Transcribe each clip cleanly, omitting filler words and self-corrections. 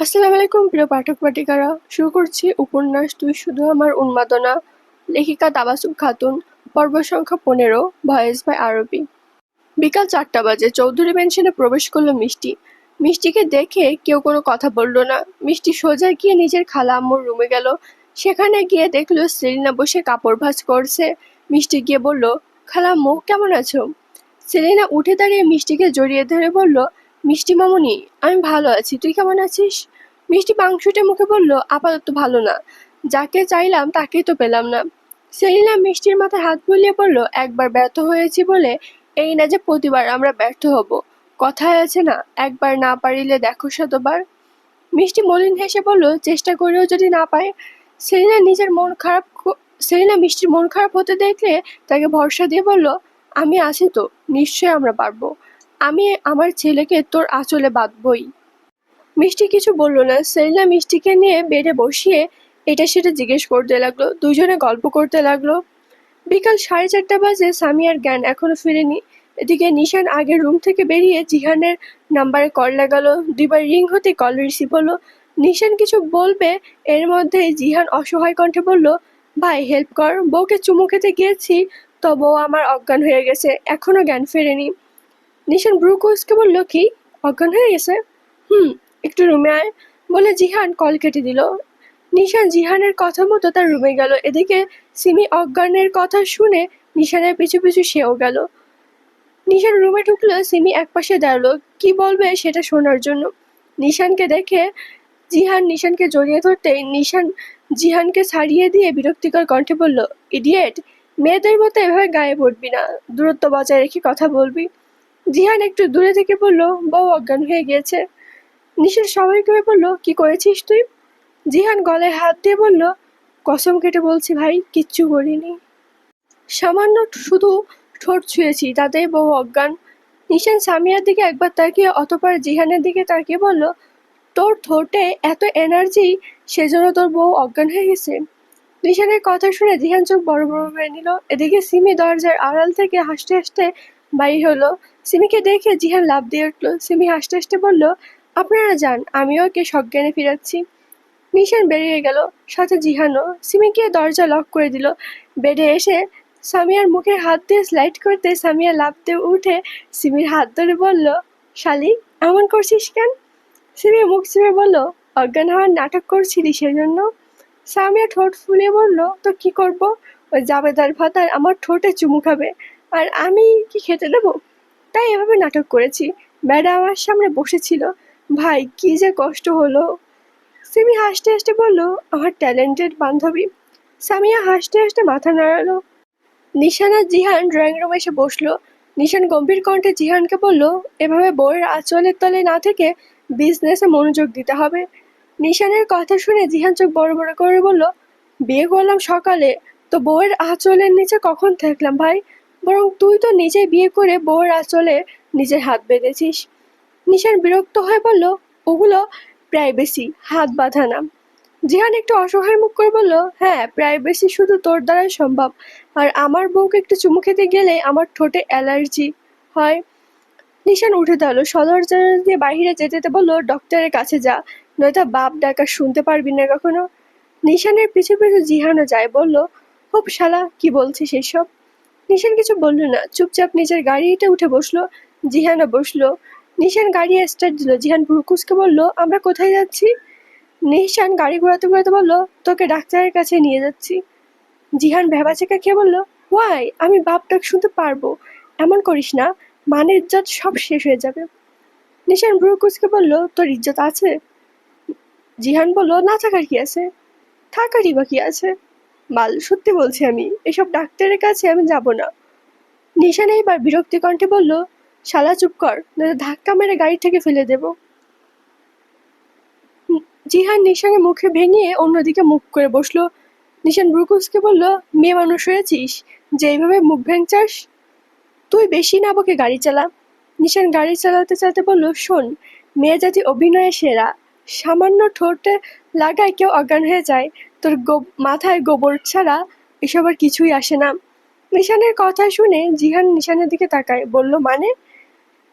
আসসালামু আলাইকুম প্রিয় পাঠক পাঠিকারা। শুরু করছি উপন্যাস তুই শুধু আমার উন্মাদনা, লেখিকা তাবাসসুম খাতুন, পর্ব সংখ্যা 15, ভয়েস বাই আরবি। বিকাল 4টা বাজে। চৌধুরী ম্যানশনে প্রবেশ করলো মিষ্টি। মিষ্টিকে দেখে কেউ কোনো কথা বলল না। মিষ্টি সোজা গিয়ে নিজের খালা আম্মুর রুমে গেল। সেখানে গিয়ে দেখলো সেলিনা বসে কাপড় ভাঁজ করছে। মিষ্টি গিয়ে বলল, খালাম্মু কেমন আছো? সেলিনা উঠে দাঁড়িয়ে মিষ্টিকে জড়িয়ে ধরে বলল, মিষ্টি মামুনি, আমি ভালো আছি, তুই কেমন আছিস? মিষ্টি পাংশুটে মুখে বলল, আপাতত ভালো না, যাকে চাইলাম তাকেই তো পেলাম না। সেলিনা মিষ্টির মাথায় হাত বুলিয়ে বলল, একবার ব্যর্থ হয়েছি বলে এই না যে প্রতিবার আমরা ব্যর্থ হব। কথায় আছে না, একবার না পারিলে দেখো শতবার। মিষ্টি মলিন হেসে বলল, চেষ্টা করেও যদি না পায়? সেলিনা নিজের মন খারাপ সেলিনা মিষ্টির মন খারাপ হতে দেখলে তাকে ভরসা দিয়ে বলল, আমি আছি তো, নিশ্চয়ই আমরা পারবো। আমি আমার ছেলেকে তোর আঁচলে বাঁধবই। মিষ্টি কিছু বলল না। সেলিনা মিষ্টিকে নিয়ে বেডে বসিয়ে এটা সেটা জিজ্ঞেস করতে লাগলো। দুজনে গল্প করতে লাগলো। বিকাল 4:30 বাজে। সামিয়ার জ্ঞান এখনো ফেরেনি। এদিকে নিশান আগের রুম থেকে বেরিয়ে জিহানের নাম্বারে কল লাগালো। 2বার রিং হতে কল রিসিভ হলো। নিশান কিছু বলবে, এর মধ্যে জিহান অসহায় কণ্ঠে বলল, ভাই হেল্প কর, বউকে চুমু খেতে গিয়েছি তো বউ আমার অজ্ঞান হয়ে গেছে, এখনো জ্ঞান ফেরেনি। নিশান ব্রু কুঁচকে বলল, কি অজ্ঞান হয়ে গেছে? হুম, একটু রুমে আয় বলে জিহান কল কেটে দিল। নিশান জিহানের কথা মতো তার রুমে গেল। এদিকে সিমি অজ্ঞানের কথা শুনে নিশানের পিছু পিছু সেও গেল। নিশান রুমে ঢুকলো। সিমি একপাশে দাঁড়ালো, কি বলবে সেটা শোনার জন্য। নিশানকে দেখে জিহান নিশানকে জড়িয়ে ধরতেই নিশান জিহানকে ছাড়িয়ে দিয়ে বিরক্তিকর কণ্ঠে বলল, ইডিয়েট, মেয়েদের মতো এভাবে গায়ে পড়বি না, দূরত্ব বজায় রেখে কথা বলবি। জিহান একটু দূরে থেকে বলল, বউ অজ্ঞান হয়ে গিয়েছে। নিশান স্বাভাবিকভাবে বলল, কি করেছিস তুই? জিহান গলায় হাত দিয়ে বলল, কসম কেটে বলছি ভাই, কিচ্ছু করিনি, সামান্য শুধু ঠোঁট ছুঁয়েছি, তাতেই বউ অজ্ঞান। নিশান সামিয়ার দিকে একবার তাকিয়ে অতঃপর জিহানের দিকে তাকিয়ে বলল, তোর ঠোঁটে এত এনার্জি, সেজন্য তোর বউ অজ্ঞান হয়ে গেছে? নিশানের কথা শুনে জিহান চোখ বড় বড় করে নিল। এদিকে সিমি দরজার আড়াল থেকে হাসতে হাসতে বাড়ি হলো। সিমিকে দেখে জিহান লাফ দিয়ে উঠল। সিমি হাসতে হাসতে বলল, আপনারা যান, আমিও ওকে সজ্ঞানে ফিরাচ্ছি। নিশান বেরিয়ে গেল, সাথে জিহানও। সিমি গিয়ে দরজা লক করে দিল। বেডে এসে সামিয়ার মুখে হাত দিয়ে স্লাইড করতে সামিয়া লাফ দিয়ে উঠে সিমির হাত ধরে বলল, শালি, এমন করছিস কেন? সিমি মুখ চিপে বলল, অজ্ঞান হওয়ার নাটক করছিলি সেজন্য। সামিয়া ঠোঁট ফুলিয়ে বলল, তো কি করব? ওই জাবেদার ভাতার আমার ঠোঁটে চুমু খাবে, আর আমি কি খেতে দেবো? তাই এভাবে নাটক করেছি। ম্যাডাম আমার সামনে বসেছিল, ভাই কি যে কষ্ট হলো। সিমি হাসতে হাসতে বলল, আমার ট্যালেন্টেড বান্ধবী। সামিয়া হাসতে হাসতে মাথা নাড়ালো। নিশান আর জিহান ড্রয়িং রুমে এসে বসলো। নিশান গম্ভীর কণ্ঠে জিহানকে বলল, এভাবে বউয়ের আঁচলের তলে না থেকে বিজনেসে মনোযোগ দিতে হবে। নিশানের কথা শুনে জিহান চোখ বড় বড় করে বলল, বিয়ে করলাম সকালে, তো বউয়ের আঁচলের নিচে কখন থাকলাম ভাই? বরং তুই তো নিজেই বিয়ে করে বউয়ের আঁচলে নিজের হাত বেঁধেছিস। নিশান বিরক্ত হয়ে বলল, ওগুলো প্রাইভেসি, হাত বাঁধা না। জিহান একটু অসহায় মুখ করে বলল, হ্যাঁ, প্রাইভেসি শুধু তোর দ্বারাই সম্ভব, আর আমার বউকে একটু চুমু খেতে গেলে আমার ঠোঁটে অ্যালার্জি হয়। নিশান উঠে দাঁড়ালো, সদরজা দিয়ে বাইরে যেতে যেতে বলল, ডক্টরের কাছে যা, নয়তো বাপ ডাকা শুনতে পারবি না কখনো। নিশানের পিছু পিছু জিহানও যায়, বলল, হোপ শালা, কি বলছিস এসব? নিশান কিছু বলল না, চুপচাপ নিজের গাড়িতে উঠে বসলো। জিহানও বসলো। নিশান গাড়ি স্টার্ট দিল। জিহান ভ্রুকুচকে বলল, আমরা কোথায় যাচ্ছি? নিশান গাড়ি ঘোরাতে ঘোরাতে বলল, তোকে ডাক্তারের কাছে নিয়ে যাচ্ছি। জিহান ভ্যাবাচেকা খেয়ে বলল, ওয়াই, আমি বাপ ডাক শুনতে পারবো? এমন করিস না, মানে ইজ্জত সব শেষ হয়ে যাবে। নিশান ভ্রুকুচকে বলল, তোর ইজ্জত আছে? জিহান বলল, না থাকার কি আছে? থাকারই বা কি আছে? বাল, সত্যি বলছি, আমি এসব ডাক্তারের কাছে আমি যাব না। নিশান এইবার বিরক্তি কণ্ঠে বলল, শালা চুপ কর, নয়তো ধাক্কা মেরে গাড়ি থেকে ফেলে দেব। জিহান নিশানের মুখে ভেঙে অন্যদিকে মুখ করে বসলো। নিশান ব্রুকুসকে বলল, মেয়ে মানুষ হয়েছিস যে এইভাবে মুখ ভেঙচাস? তুই বেশি না বকে গাড়ি চালা। নিশান গাড়ি চালাতে চালাতে বলল, শোন, মেয়ে জাতি অভিনয়ে সেরা, সামান্য ঠোঁটে লাগায় কেউ অজ্ঞান হয়ে যায়, তোর মাথায় গোবর ছাড়া এসব আর কিছুই আসে না। নিশানের কথা শুনে জিহান নিশানের দিকে তাকায়, বলল, মানে?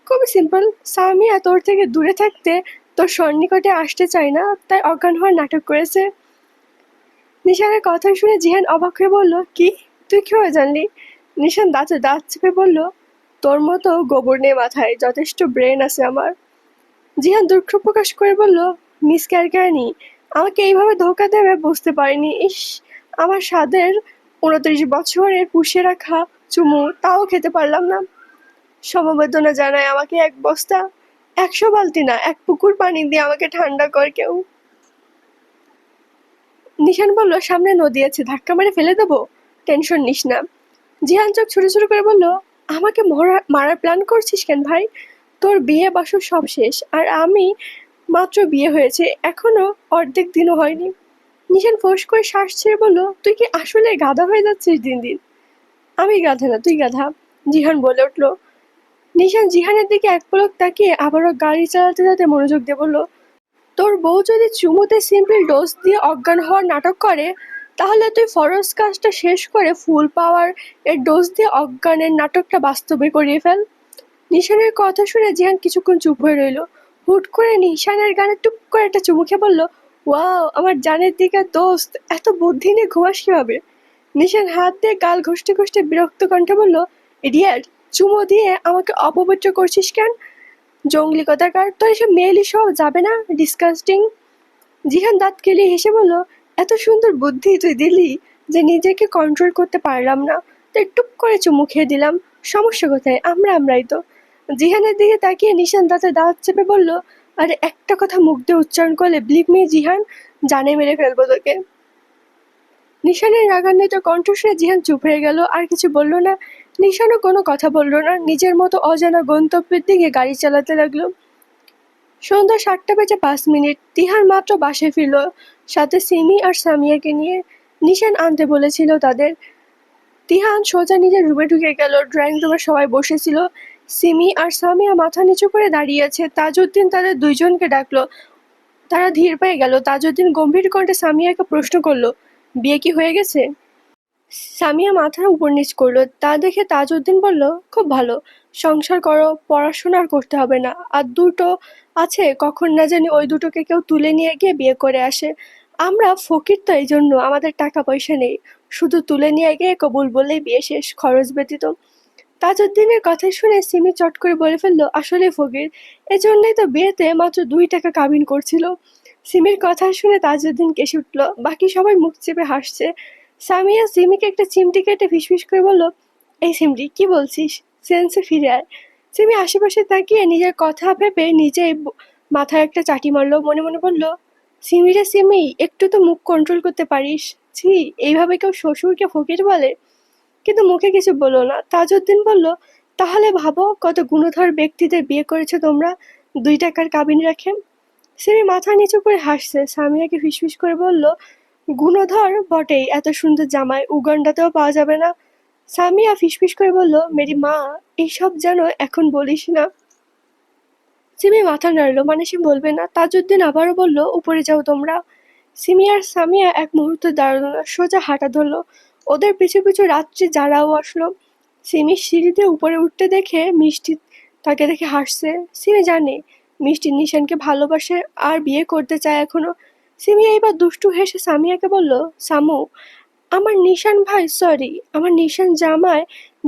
খুবই সিম্পল, সামিয়া তোর থেকে দূরে থাকতে তোর সন্নিকটে আসতে চায় না, তাই অজ্ঞান হওয়ার নাটক করেছে। নিশানের কথা শুনে জিহান অবাক হয়ে বলল, কি? তুই কিভাবে জানলি? নিশান দাঁতে দাঁত চেপে বলল, তোর মতো গোবর নেই মাথায়, যথেষ্ট ব্রেন আছে আমার। জিহান দুঃখ প্রকাশ করে বলল, মিস ক্যারকানি, আমাকে এইভাবে ধোকা দেবে বুঝতে পারিনি। ইস, আমার স্বাদের 29 বছরের পুষে রাখা চুমু তাও খেতে পারলাম না। সমবেদনা জানায় আমাকে 1 বস্তা, 100 বালতি না, 1 পুকুর পানি দিয়ে আমাকে ঠান্ডা কর কেউ। নিশান বলল, সামনে নদী আছে, ধাক্কা মেরে ফেলে দেবো, টেনশন নিস না। জিহান চোখ ছোট ছোট করে বলল, আমাকে মারার প্ল্যান করছিস কেন ভাই? তোর বিয়ে বাসর সব শেষ, আর আমি মাত্র বিয়ে হয়েছে, এখনো অর্ধেক দিনও হয়নি। নিশান ফোঁস করে শ্বাস ছেড়ে বলল, তুই কি আসলে গাধা হয়ে যাচ্ছিস দিন দিন? আমি গাধা না, তুই গাধা, জিহান বলে উঠল। নিশান জিহানের দিকে এক পলক তাকিয়ে আবারও গাড়ি চালাতে চালাতে মনোযোগ দিয়ে বলল, তোর বউ যদি চুমুতে সিম্পল ডোজ দিয়ে অজ্ঞান হওয়ার নাটক করে, তাহলে তুই ফরজ কাজটা শেষ করে ফুল পাওয়ার এর ডোজ দিয়ে অজ্ঞানের নাটকটা বাস্তবে করিয়ে ফেল। নিশানের কথা শুনে জিহান কিছুক্ষণ চুপ হয়ে রইল। হুট করে নিশানের গানে টুপ করে একটা চুমু খেয়ে বলল, ওয়াও, আমার জানের দিকে দোস্ত, এত বুদ্ধি নিয়ে ঘুমাস কিভাবে? নিশান হাত দিয়ে গাল ঘষতে ঘষতে বিরক্ত কণ্ঠে বলল, ইডিয়েট, চুমো দিয়ে আমাকে অপবিত্র করছিস কেন? জঙ্গলি কথাকার, তোর এসব মেয়েলি সব যাবে না, ডিসকাস্টিং। জিহান দাঁত কেলিয়ে হেসে বলল, এত সুন্দর বুদ্ধি তুই দিলি যে নিজেকে কন্ট্রোল করতে পারলাম না, তাই টুপ করে চুমু খেয়ে দিলাম। সমস্যা কোথায়? আমরাই তো। জিহানের দিকে তাকিয়ে নিশান দাঁতে দাঁত চেপে বলল, আরে একটা কথা মুখ দিয়ে উচ্চারণ করলে বিলিভ মি জিহান, জানে মেরে ফেলবো তোকে। নিশানের রাগান্বিত কণ্ঠ শুনে জিহান চুপ হয়ে গেল, আর কিছু বলল না। নিশানও কোনো কথা বলল না, নিজের মতো অজানা গন্তব্যের দিকে গাড়ি চালাতে লাগলো। সন্ধ্যা 7টা বেজে 5 মিনিট, তিহান মাত্র বাসায় ফিরল, সাথে সিমি আর সামিয়াকে নিয়ে। নিশান আনতে বলেছিল তাদের। তিহান সোজা নিজের রুমে ঢুকে গেল। ড্রয়িং রুমে সবাই বসেছিল। সিমি আর সামিয়া মাথা নিচু করে দাঁড়িয়ে আছে। তাজউদ্দিন তাদের দুইজনকে ডাকলো। তারা ধীর পেয়ে গেল। তাজউদ্দিন গম্ভীর কণ্ঠে সামিয়াকে প্রশ্ন করলো, বিয়ে কি হয়ে গেছে? সামিয়া মাথা উপর নিচ করলো। তা দেখে তাজউদ্দিন বলল, খুব ভালো, সংসার করো, পড়াশোনা আর করতে হবে না। আর দুটো আছে, কখন না জানি ওই দুটোকে কেউ তুলে নিয়ে গিয়ে বিয়ে করে আসে। আমরা ফকির তো, এই জন্য আমাদের টাকা পয়সা নেই, শুধু তুলে নিয়ে গিয়ে কবুল বললেই বিয়ে শেষ, খরচ ব্যতীত। তাজউদ্দিনের কথা শুনে সিমি চট করে বলে ফেললো, আসলে ফকির, এজন্যই তো বিয়েতে মাত্র 2 টাকা কাবিন করছিল। সিমির কথা শুনে তাজউদ্দিন কেসে উঠল। বাকি সবাই মুখ চেপে হাসছে। সামিয়া সিমিকে একটা চিমটি কেটে ফিসফিস করে বলল, এই সিমরি, কি বলছিস? সেন্সে ফিরে আয়। সিমি আশেপাশে তাকিয়ে নিজের কথা ভেবে নিজেই মাথায় একটা চাটি মারলো। মনে মনে বলল, সিমি রে সিমি, একটু তো মুখ কন্ট্রোল করতে পারিস। ছি, এইভাবে কেউ শ্বশুরকে ফকির বলে? কিন্তু মুখে কিছু বলল না। তাজউদ্দিন বলল, তাহলে ভাবো কত গুণধর ব্যক্তিদের বিয়ে করেছো তোমরা 2 টাকার কাবিন রাখে। সিমি মাথা নিচু করে হাসছে। সামিয়াকে ফিসফিস করে বলল, গুণধর বটেই, এত সুন্দর জামাই উগান্ডাতেও পাওয়া যাবে না। সামিয়া ফিসফিস করে বলল, মেরি মা, এইসব যেন এখন বলিস না। সিমি মাথা নাড়ল, মানে সে বলবে না। তাজউদ্দিন আবারও বলল, উপরে যাও তোমরা। সিমি আর সামিয়া এক মুহূর্ত দাঁড়ালো না, সোজা হাঁটা ধরলো। ওদের পিছু পিছু রাত্রি যারাও আসলো। সিমি সিঁড়িতে উপরে উঠতে দেখে মিষ্টি তাকে দেখে হাসছে। সিমি জানে মিষ্টি নিশানকে ভালোবাসে আর বিয়ে করতে চায় এখনো। সিমি এইবার দুষ্টু হেসে সামিয়াকে বলল, সামু, আমার নিশান ভাই, সরি, আমার নিশান জামাই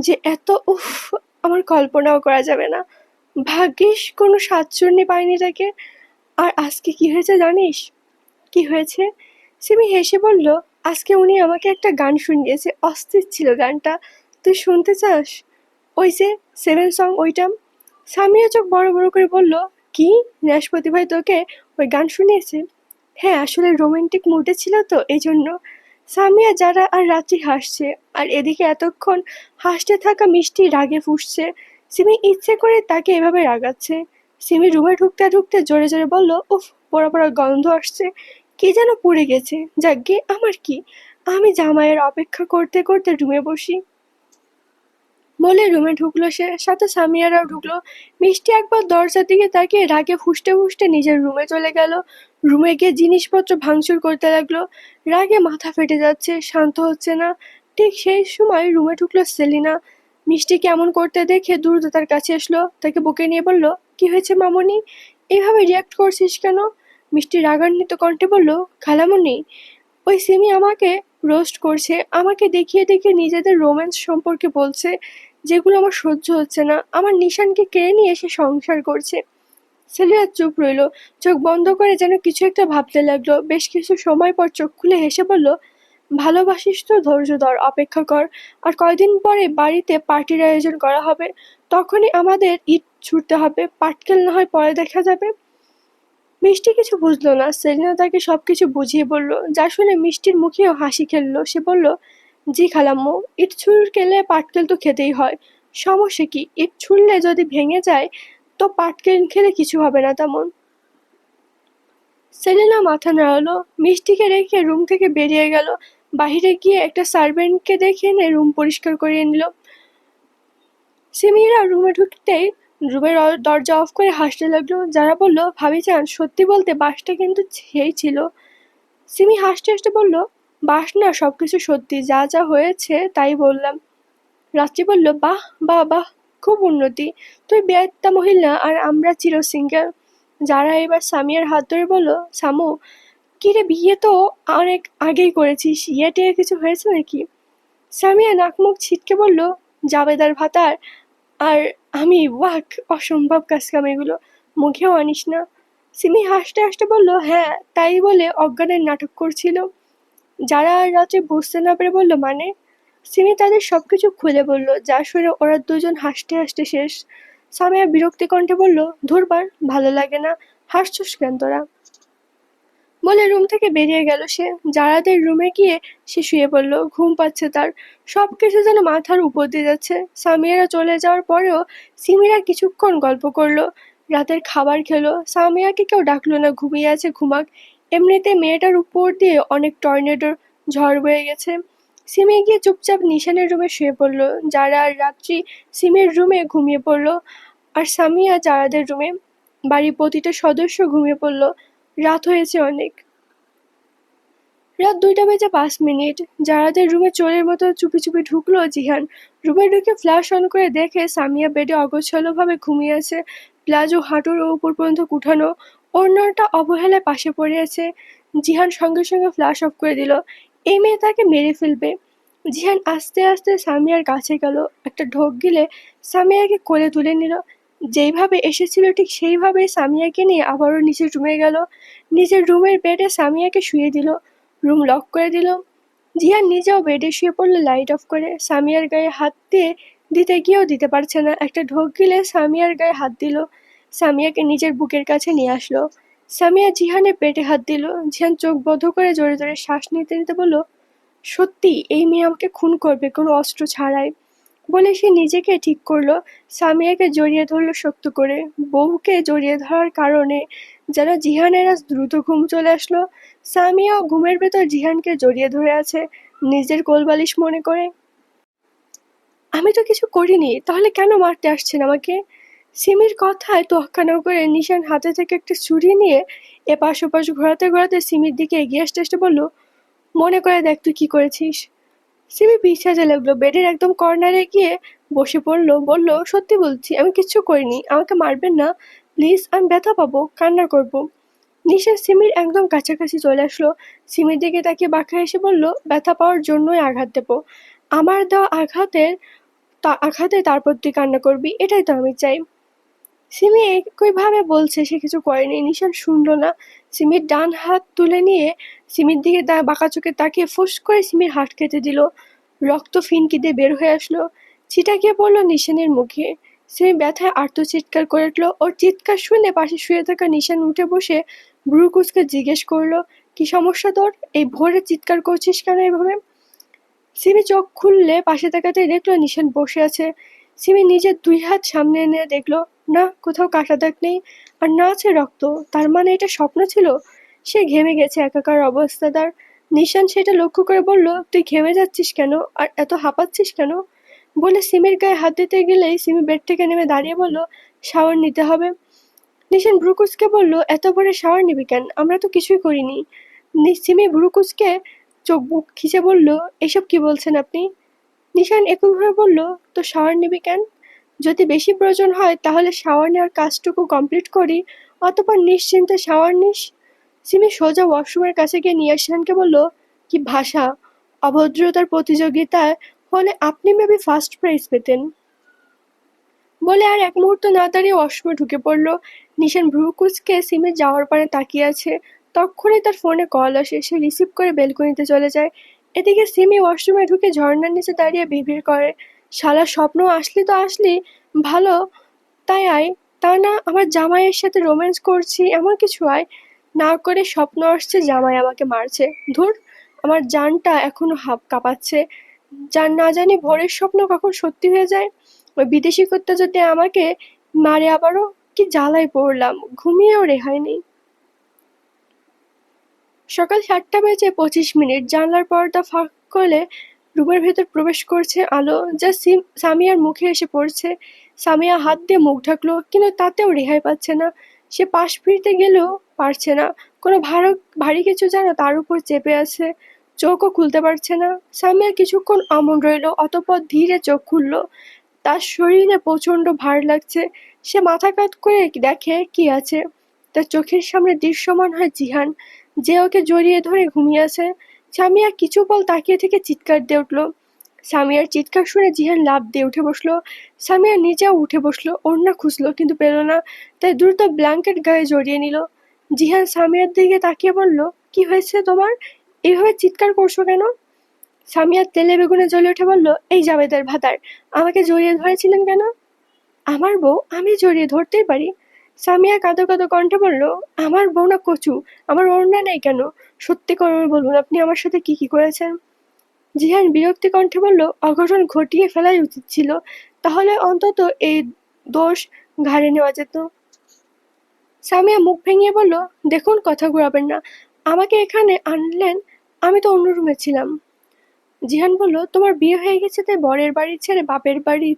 যে এত, উফ, আমার কল্পনাও করা যাবে না। ভাগ্যিস কোনো সাতচন্নি পায়নি তাকে। আর আজকে কি হয়েছে জানিস? কি হয়েছে? সিমি হেসে বলল, আজকে উনি আমাকে একটা গান শুনিয়েছে, অস্থির ছিল গানটা। তুই শুনতে চাস? ওই যে 7 সং, ওইটা। সামিয়া চোখ বড় বড় করে বলল, কি, বৃহস্পতি ভাই তোকে ওই গান শুনিয়েছে? হ্যাঁ, আসলে রোমান্টিক মুডে ছিল তো, এই জন্য। সামিয়া, যারা আর রাত্রি হাসছে, আর এদিকে এতক্ষণ হাসতে থাকা মিষ্টি রাগে ফুঁসছে। সিমি ইচ্ছে করে তাকে এভাবে রাগাচ্ছে। সিমি রুমে ঢুকতে ঢুকতে জোরে জোরে বলল, উফ, পোড়া পোড়া গন্ধ আসছে, কি যেন পুড়ে গেছে। যাকগে, আমার কি, আমি জামাইয়ের অপেক্ষা করতে করতে রুমে বসি। বলে রুমে ঢুকলো সে, সাথে সামিয়ারাও ঢুকলো। মিষ্টি একবার দরজার দিকে তাকিয়ে রাগে ফুঁসতে ফুঁসতে নিজের রুমে চলে গেল। রুমে গিয়ে জিনিসপত্র ভাঙচুর করতে লাগলো। রাগে মাথা ফেটে যাচ্ছে, শান্ত হচ্ছে না। ঠিক সেই সময় রুমে ঢুকলো সেলিনা। মিষ্টি কেমন করতে দেখে দ্রুত তার কাছে আসলো, তাকে বুকে নিয়ে বলল, কি হয়েছে মামনি? এইভাবে রিয়াক্ট করছিস কেন? মিষ্টি রাগান্বিত কণ্ঠে বলল, খালামণি, ওই সিমি আমাকে রোস্ট করছে, আমাকে দেখিয়ে দেখিয়ে নিজেদের রোম্যান্স সম্পর্কে বলছে, যেগুলো আমার সহ্য হচ্ছে না। আমার নিশানকে কেড়ে নিয়ে সে সংসার করছে। সেলিনা চুপ রইল, চোখ বন্ধ করে যেন কিছু একটা ভাবতে লাগলো। বেশ কিছু সময় পর চোখ খুলে হেসে বলল, ভালোবাসিস তো, ধৈর্য ধর, অপেক্ষা কর। আর কয়দিন পরে বাড়িতে পার্টির আয়োজন করা হবে, তখনই আমাদের ঈদ ছুটতে হবে। পাটকেল না হয় পরে দেখা যাবে। মিষ্টি কিছু বুঝলো না। সেলিনা তাকে সবকিছু বুঝিয়ে বলল, যা শুনে মিষ্টির মুখেও হাসি খেললো। সে বলল, জি খালাম্মু, ইট ছুঁড়লে পাটকেল তো খেতেই হয়। সমস্যা কি? ইট ছুঁড়লে যদি ভেঙে যায় তো পাটকেল খেলে কিছু হবে না তেমন। সেলিনা মাথা নাড়ালো, মিষ্টিকে রেখে রুম থেকে বেরিয়ে গেল। বাহিরে গিয়ে একটা সার্ভেন্টকে দেখে এনে রুম পরিষ্কার করিয়ে নিল। সিমিরা রুমে ঢুকতেই রুমের দরজা অফ করে হাসতে লাগলো। যারা বলল, ভাবিজান, সত্যি বলতে বাসটা কিন্তু সেই ছিল। সিমি হাসতে হাসতে বলল, বাস না, সবকিছু সত্যি, যা যা হয়েছে তাই বললাম। রাত্রি বলল, বাহ বাহ বাহ, খুব উন্নতি। তুই বেয়াত্তা মহিলা আর আমরা চির সিঙ্গেল। যারা এবার সামিয়ার হাত ধরে বলল, সামু, কিরে, বিয়ে তো অনেক আগেই করেছিস, ইয়ে টিয়ে কিছু হয়েছে নাকি? সামিয়া নাক মুখ ছিটকে বলল, জাবেদার ভাতার আর আমি, ওয়াক, অসম্ভব কাজকাম এগুলো, মুখেও আনিস না। সিমি হাসতে হাসতে বলল, হ্যাঁ, তাই বলে অজ্ঞানের নাটক করছিল। যারা আর রাত্রে বুঝতে না পেরে বলল, মানে? সিমি তাদের সবকিছু খুলে বলল, যা শুনে ওরা দুজন হাসতে হাসতে শেষ। সামিয়া বিরক্তি কণ্ঠে বলল, ধুরবার, ভালো লাগে না, হাসছস কেন তোরা? বলে রুম থেকে বেরিয়ে গেল সে। জারাদের রুমে গিয়ে সে শুয়ে পড়ল। ঘুম পাচ্ছে তার। সবকিছু যেন মাথার উপর দিয়ে যাচ্ছে। সামিয়ারা চলে যাওয়ার পরেও সিমিরা কিছুক্ষণ গল্প করলো। রাতের খাবার খেলো। সামিয়াকে কেউ ডাকলো না, ঘুমিয়ে আছে, ঘুমাক। এমনিতে মেয়েটার উপর দিয়ে অনেক টর্নেডোর ঝড় বয়ে গেছে। সিমি গিয়ে চুপচাপ নিশানের রুমে শুয়ে পড়লো। যারা আর রাত্রি সিমির রুমে ঘুমিয়ে পড়লো, আর সামিয়া জারাদের রুমে। বাড়ির প্রতিটা সদস্য ঘুমিয়ে পড়লো। রাত হয়েছে অনেক। রাত 2টা বেজে 5 মিনিট। জারাদের রুমে চোরের মতো চুপি চুপি ঢুকলো জিহান। রুমে ঢুকে ফ্ল্যাশ অন করে দেখে সামিয়া বেডে অগোছালোভাবে ঘুমিয়ে আছে। প্লাজো হাঁটুর উপর পর্যন্ত উঠানো, ওড়নাটা অবহেলায় পাশে পড়ে আছে। জিহান সঙ্গে সঙ্গে ফ্ল্যাশ অফ করে দিল। এই মেয়ে তাকে মেরে ফেলবে। জিহান আস্তে আস্তে সামিয়ার কাছে গেল। একটা ঢোক গিলে সামিয়াকে কোলে তুলে নিল। যেইভাবে এসেছিল ঠিক সেইভাবেই সামিয়াকে নিয়ে আবারও নিচের রুমে গেল। নিজের রুমের বেডে সামিয়াকে শুয়ে দিল। রুম লক করে দিল। জিহান নিজেও বেডে শুয়ে পড়ল লাইট অফ করে। সামিয়ার গায়ে হাত দিতে গিয়েও দিতে পারছে না। একটা ঢোক গিলে সামিয়ার গায়ে হাত দিল। সামিয়াকে নিজের বুকের কাছে নিয়ে আসলো। সামিয়া জিহানের পেটে হাত দিল। জিহান চোখ বন্ধ করে জোরে জোরে শ্বাস নিতে নিতে বলল, সত্যি এই মেয়ে আমাকে খুন করবে কোনো অস্ত্র ছাড়াই। বলে সে নিজেকে ঠিক করলো। সামিয়াকে জড়িয়ে ধরলো শক্ত করে। বউকে জড়িয়ে ধরার কারণে যেন জিহানের আজ দ্রুত ঘুম চলে আসলো। সামিয়াও ঘুমের ভেতর জিহানকে জড়িয়ে ধরে আছে, নিজের কোলবালিশ মনে করে। আমি তো কিছু করিনি, তাহলে কেন মারতে আসছেন আমাকে? সিমির কথায় তোয়াক্কা না করে নিশান হাতে থেকে একটা ছুরি নিয়ে এপাশ ওপাশ ঘোরাতে ঘোরাতে সিমির দিকে এগিয়ে আসতে আসতে বলল, মনে করে দেখ তুই কি করেছিস। সিমি পিছাতে লাগলো। বেডের একদম কর্নারে গিয়ে বসে পড়লো। বলল, সত্যি বলছি, আমি কিচ্ছু করিনি, আমাকে মারবেন না প্লিজ, আমি ব্যথা পাবো, কান্না করব। নিশা সিমির একদম কাছাকাছি চলে আসলো। সিমির দিকে তাকিয়ে বাঁকা এসে বলল, ব্যথা পাওয়ার জন্যই আঘাত দেবো। আমার দেওয়া আঘাতে তারপর তুই কান্না করবি, এটাই তো আমি চাই। সিমি একইভাবে বলছে সে কিছু করেনি। নিশান শুনলো না। সিমির ডান হাত তুলে নিয়ে সিমির দিকে বাঁকা চোখে তাকিয়ে ফুস করে সিমির হাত কেটে দিল। রক্ত ফিনকি দিয়ে বের হয়ে আসলো। ছিটা গিয়ে পড়লো নিশানের মুখে। সিমি ব্যথায় আর্তচিৎকার করে উঠল। ওর চিৎকার শুনে পাশে শুয়ে থাকা নিশান উঠে বসে ভ্রু কুঁচকে জিজ্ঞেস করলো, কি সমস্যা তোর? এই ভোরে চিৎকার করছিস কেন এভাবে? সিমি চোখ খুললে পাশে তাকাতেই দেখলো নিশান বসে আছে। সিমি নিজের 2 হাত সামনে এনে দেখলো, না, কোথাও কাটা দাগ নেই, আর না আছে রক্ত। তার মানে এটা স্বপ্ন ছিল। সে ঘেমে গেছে, একাকার অবস্থা তার। নিশান সেটা লক্ষ্য করে বলল, তুই ঘেমে যাচ্ছিস কেন আর এত হাঁপাচ্ছিস কেন? বলে সিমির গায়ে হাত দিতে গেলেই সিমি বেড থেকে নেমে দাঁড়িয়ে বলল, শাওয়ার নিতে হবে। নিশান ভ্রুকুচকে বলল, এত ভোরে শাওয়ার নিবি কেন? আমরা তো কিছুই করিনি। সিমি ভ্রুকুচকে চোখ বুক খিচে বলল, এসব কি বলছেন আপনি? নিশান একইভাবে বলল, তো শাওয়ার নিবি কেন? যদি বেশি প্রয়োজন হয় তাহলে শাওয়ার নেওয়ার কাজটুকু কমপ্লিট করি, অতঃপর নিশ্চিন্তে শাওয়ার নিস। সিমি সোজা ওয়াশরুমের কাছে গিয়ে নিয়াসানকে বলল, কি ভাষা, অভদ্রতার প্রতিযোগিতায় হলে আপনি মেবি ফার্স্ট প্রাইজ পেতেন। বলে আর এক মুহূর্ত না দাঁড়িয়ে ওয়াশরুমে ঢুকে পড়ল। নিশান ভ্রু কুঁচকে সিমের যাওয়ার পানে তাকিয়ে আছে। তক্ষুনি তার ফোনে কল আসে, সে রিসিভ করে বেলকনিতে চলে যায়। এদিকে সিমি ওয়াশরুমে ঢুকে ঝর্ণার নিচে দাঁড়িয়ে বিড়বিড় করে, শালা স্বপ্ন আসলি তো আসলি, ভালো তাই আয়, তা না আমার জামাইয়ের সাথে রোম্যান্স করছি এমন কিছু আয় না করে স্বপ্ন আসছে জামাই আমাকে মারছে। ধুর, আমার জানটা এখনো কাঁপাচ্ছে। না জানি ভোরের স্বপ্ন কখন সত্যি হয়ে যায়। ওই বিদেশি কুত্তা যদি আমাকে মারে আবারও, কি জ্বালায় পড়লাম, ঘুমিয়েও রেহাই নেই। সকাল 7:25 জানলার পর্দা ফাঁক করলে রুমের ভেতর প্রবেশ করছে আলো, যা সামিয়ার মুখে এসে পড়ছে। সামিয়া হাত দিয়ে মুখ ঢাকলো, কিন্তু তাতেও রেহাই পাচ্ছে না। সে পাশ ফিরতে গেলেও পারছে না, কোনো ভারী কিছু যেন তার উপর চেপে আছে। চোখও খুলতে পারছে না। সামিয়া কিছুক্ষণ অমন রইল, অতঃপর ধীরে চোখ খুলল। তার শরীরে প্রচণ্ড ভার লাগছে। সে মাথা কাত করে দেখে কি আছে। তার চোখের সামনে দৃশ্যমান হয় জিহান, যে ওকে জড়িয়ে ধরে ঘুমিয়ে আছে। সামিয়া কিছু পল তাকিয়ে থেকে চিৎকার দিয়ে উঠল। সামিয়ার চিৎকার শুনে জিহান লাফ দিয়ে উঠে বসলো। সামিয়া নিজেও উঠে বসলো, ওড়না খুঁজলো কিন্তু পেল না, তাই দ্রুত ব্ল্যাঙ্কেট গায়ে জড়িয়ে নিল। জিহান সামিয়ার দিকে তাকিয়ে বলল, কি হয়েছে তোমার, এভাবে চিৎকার করছো কেন? সামিয়া তেলে বেগুনে জ্বলে উঠে বলল, এই জাবেদের ভাতার, আমাকে জড়িয়ে ধরেছিলেন কেন? আমার বউ, আমি জড়িয়ে ধরতেই পারি। সামিয়া কাঁদো কাঁদো কণ্ঠে বলল, আমার বউ না কচু, আমার ওড়না নেই কেন? সত্যি করে বলুন আপনি আমার সাথে কি কি করেছেন? জিহান বিরক্তি কণ্ঠে বলল, অঘটন ঘটিয়ে ফেলাই উচিত ছিল, তাহলে অন্তত এই দোষ ঘাড়ে নেওয়া যেত। সামিয়া মুখ ভেঙিয়ে বলল, দেখুন কথা ঘুরাবেন না, আমাকে এখানে আনলেন, আমি তো অন্য রুমে ছিলাম। জিহান বলল, তোমার বিয়ে হয়ে গেছে তাই বরের বাড়ি ছেড়ে বাপের বাড়ি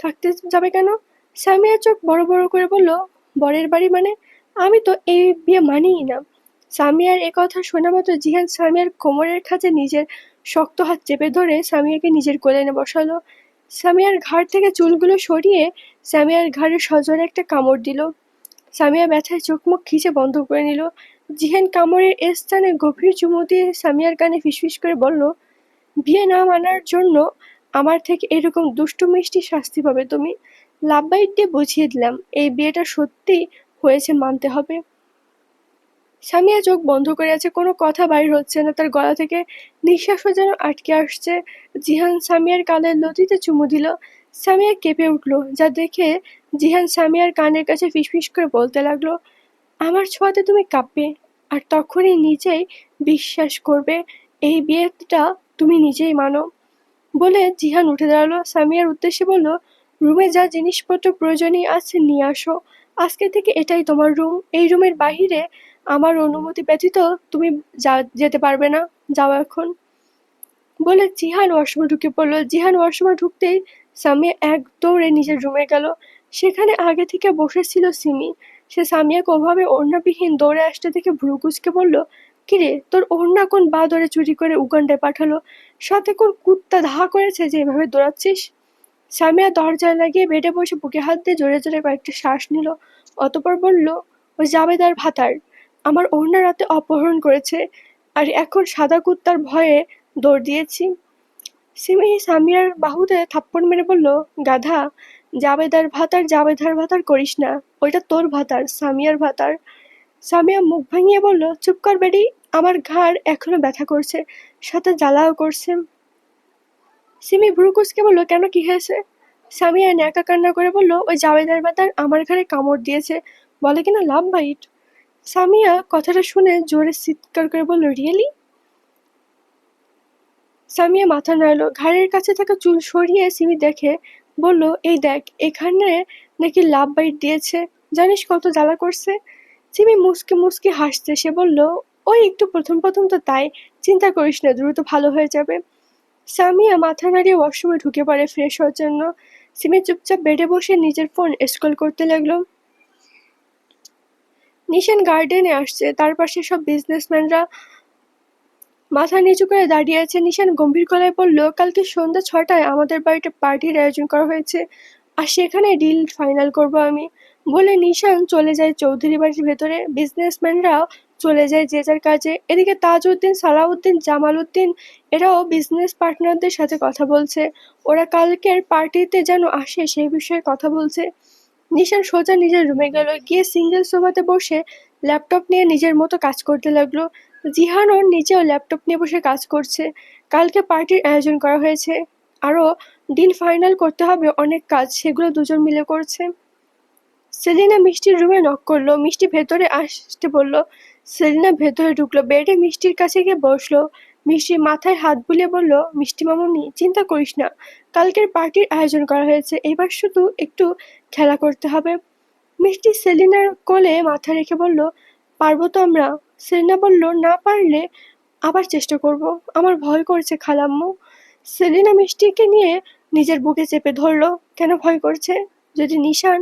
থাকতে যাবে কেন? সামিয়া চোখ বড় বড় করে বলল, বরের বাড়ি মানে? আমি তো এই বিয়ে মানিই না। সামিয়ার কথা শোনা মাত্র জিহান সামিয়ার কোমরের কাছে নিজের শক্ত হাত চেপে ধরে সামিয়াকে নিজের কোলে এনে বসালো। সামিয়ার ঘাড় থেকে চুলগুলো সরিয়ে সামিয়ার ঘাড়ে সজোরে একটা কামড় দিল। সামিয়া ব্যথায় চোখ মুখ খিচে বন্ধ করে নিল। জিহান কামড়ের স্থানে গভীর চুমু দিয়ে সামিয়ার কানে ফিসফিস করে বলল, বিয়ে না মানার জন্য আমার থেকে এরকম দুষ্টু মিষ্টি শাস্তি পাবে তুমি। লাভবাইট দিয়ে বুঝিয়ে দিলাম, এই বিয়েটা সত্যি হয়েছে মানতে হবে। সামিয়া চোখ বন্ধ করে আছে, কোনো কথা বাইর হচ্ছে না, তার গলা থেকে নিঃশ্বাসও যেন আটকে আসছে। জিহান সামিয়ার কানের লতিতে চুমু দিল। সামিয়া কেঁপে উঠল, যা দেখে জিহান সামিয়ার কানের কাছে ফিসফিস করে বলতে লাগলো, আমার ছোঁয়াতে তুমি কাঁপবে, আর তখনই নিজেই বিশ্বাস করবে এই বিয়েটা তুমি নিজেই মানো। বলে জিহান উঠে দাঁড়ালো, সামিয়ার উদ্দেশ্যে বলল, রুমে যা জিনিসপত্র প্রয়োজনীয় আছে নিয়ে আসো, আজকে থেকে এটাই তোমার রুম, এই রুমের বাহিরে আমার অনুমতি ব্যতীত তুমি যেতে পারবে না, যাও এখন। বলে জিহান ওয়াশরুমে ঢুকে পড়ল। জিহান ওয়াশরুমে ঢুকতেই সামিয়া এক দৌড়ে নিজের রুমে গেল। সেখানে আগে থেকে বসেছিল সিমি। সে সামিয়াকে ওভাবে ওড়নাবিহীন দৌড়ে আসতে দেখে ভ্রু কুঁচকে বলল, কিরে, তোর ওড়না কোন বাঁদরে চুরি করে উগান্ডায় পাঠালো? সাথে কোন কুত্তা ধাহা করেছে যে এভাবে দৌড়াচ্ছিস? সামিয়া দরজায় লাগিয়ে বেডে বসে বুকে হাত দিয়ে জোরে জোরে কয়েকটা শ্বাস নিল। অতঃপর বলল, ওই জাবেদার ভাতার আমার ওড়না রাতে অপহরণ করেছে, আর এখন সাদা কুত্তার ভয়ে দৌড় দিয়েছি। সিমি সামিয়ার বাহুতে থাপ্পড় মেরে বলল, গাধা, জাবেদার ভাতার করিস না, ওইটা তোর ভাতার, সামিয়ার ভাতার। সামিয়া মুখ ভাঙিয়ে বলল, চুপ কর বেডি, আমার ঘাড় এখনো ব্যথা করছে, সাথে জ্বালাও করছে। সিমি ভ্রু কুঁচকে বলল, কেন, কি হয়েছে? সামিয়া ন্যাকা কান্না করে বলল, ওই জাবেদার ভাতার আমার ঘাড়ে কামড় দিয়েছে, বলে কিনা লাভ বাইট। সামিয়া কথাটা শুনে জোরে চিৎকার করে বলল, রিয়েলি? সামিয়া মাথা নাড়ল। ঘাড়ের কাছে থাকা চুল সরিয়ে সিমি দেখে বলল, এই দেখ, এখানে নাকি লাভ বাইট দিয়েছে, জানিস কত জ্বালা করছে? সিমি মুসকে মুসকে হাসছে। সে বলল, ওই একটু প্রথম প্রথম তো তাই, চিন্তা করিস না, দ্রুত ভালো হয়ে যাবে। সামিয়া মাথা নাড়িয়ে ওয়াশরুমে ঢুকে পড়ে ফ্রেশ হওয়ার জন্য। সিমি চুপচাপ বেডে বসে নিজের ফোন স্ক্রল করতে লাগলো। নিশান গার্ডেনে আসছে, তার পাশে সব বিজনেসম্যানরা মাথা নিচু করে দাঁড়িয়ে আছে। নিশান গম্ভীর গলায় বলল, কালকে সন্ধ্যা 6টায় আমাদের বাড়িতে পার্টির আয়োজন করা হয়েছে, আর সেখানে ডিল ফাইনাল করব আমি। বলে নিশান চলে যায় চৌধুরী বাড়ির ভেতরে। বিজনেসম্যানরাও চলে যায় যে যার কাজে। এদিকে তাজউদ্দিন, সালাউদ্দিন, জামাল উদ্দিন এরাও বিজনেস পার্টনারদের সাথে কথা বলছে। ওরা কালকের পার্টিতে যেন আসে সেই বিষয়ে কথা বলছে। নিশান সোজা নিজের রুমে গেল, গিয়ে সিঙ্গেল সোফাতে বসে ল্যাপটপ নিয়ে নিজের মতো কাজ করতে লাগলো। জিহানও নিজেও ল্যাপটপ নিয়ে বসে কাজ করছে। কালকে পার্টির আয়োজন করা হয়েছে, আরো ডিল ফাইনাল করতে হবে অনেক কাজ, সেগুলো দুজন মিলে করছে। সেলিনা মিষ্টির রুমে নক করলো, মিষ্টি ভেতরে আসতে বলল। সেলিনা ভেতরে ঢুকলো, বেডে মিষ্টির কাছে গিয়ে বসলো। মিষ্টির মাথায় হাত বুলিয়ে বলল, মিষ্টি মামুনি চিন্তা করিস না, কালকের পার্টির আয়োজন করা হয়েছে, এবার শুধু একটু খেলা করতে হবে। মিষ্টি সেলিনার কোলে মাথা রেখে বলল, পারবো তো আমরা? সেলিনা বলল, না পারলে আবার চেষ্টা করব, আমার ভয় করছে খালাম্মু। সেলিনা মিষ্টিকে নিয়ে নিজের বুকে চেপে ধরলো। কেন ভয় করছে? যদি নিশান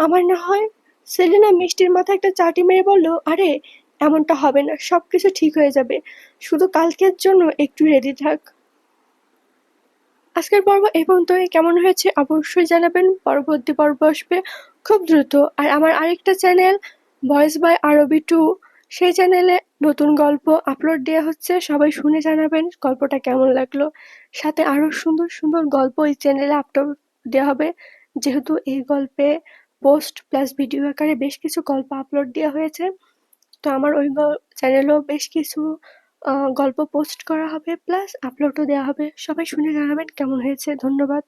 আমার না হয়? সেলিনা মিষ্টির মাথায় একটা চাটি মেরে বলল, আরে এমনটা হবে না, সবকিছু ঠিক হয়ে যাবে, শুধু কালকের জন্য একটু রেডি থাক। আজকের পর্ব এই পর্যন্তই। কেমন হয়েছে অবশ্যই জানাবেন। পরবর্তী পর্ব আসবে খুব দ্রুত। আর আমার আরেকটা চ্যানেল ভয়েস বাই আরবি 2, সেই চ্যানেলে নতুন গল্প আপলোড দেওয়া হচ্ছে, সবাই শুনে জানাবেন গল্পটা কেমন লাগলো। সাথে আরো সুন্দর সুন্দর গল্প এই চ্যানেলে আপলোড দেওয়া হবে, যেহেতু এই গল্পে পোস্ট প্লাস ভিডিও আকারে বেশ কিছু গল্প আপলোড দেওয়া হয়েছে। তো আমার ওই চ্যানেলেও বেশ কিছু গল্প পোস্ট করা হবে, প্লাস আপলোডও দেওয়া হবে। সবাই শুনে জানাবেন কেমন হয়েছে। ধন্যবাদ।